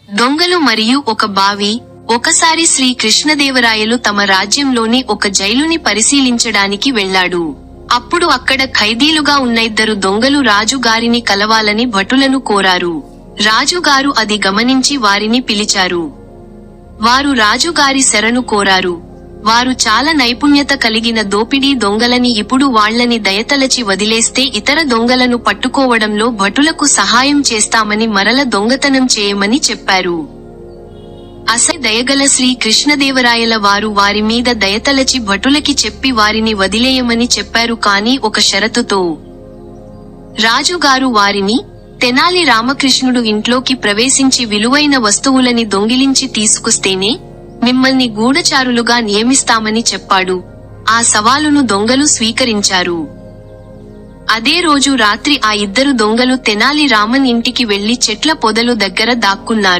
దొంగలు మరియు ఒక బావి. ఒకసారి శ్రీ కృష్ణదేవరాయలు తమ రాజ్యంలోని ఒక జైలుని పరిశీలించడానికి వెళ్లాడు. అప్పుడు అక్కడ ఖైదీలుగా ఉన్న 2 దొంగలు రాజు గారిని కలవాలని భటులను కోరారు. రాజుగారు అది గమనించి వారిని పిలిచారు. వారు రాజుగారి శరణు కోరారు. వారు చాలా నైపుణ్యత కలిగిన దోపిడీ దొంగలని, ఇప్పుడు వాళ్లని దయతలచి వదిలేస్తే ఇతర దొంగలను పట్టుకోవడంలో భటులకు సహాయం చేస్తామని, మరల దొంగతనం చేయమని చెప్పారు. అసలు దయగల శ్రీ కృష్ణదేవరాయల వారు వారి మీద దయతలచి భటులకి చెప్పి వారిని వదిలేయమని చెప్పారు. కాని ఒక షరతుతో. రాజుగారు వారిని, తెనాలి రామకృష్ణుడు ఇంట్లోకి ప్రవేశించి విలువైన వస్తువులని దొంగిలించి తీసుకొస్తేనే మిమ్మల్ని గూఢచారులుగా నియమిస్తామని చెప్పాడు. ఆ సవాలును దొంగలు స్వీకరించారు. అదే రోజు రాత్రి ఆ 2 దొంగలు తెనాలి రామన్ ఇంటికి వెళ్లి చెట్ల పొదలు దగ్గర దాక్కున్నారు.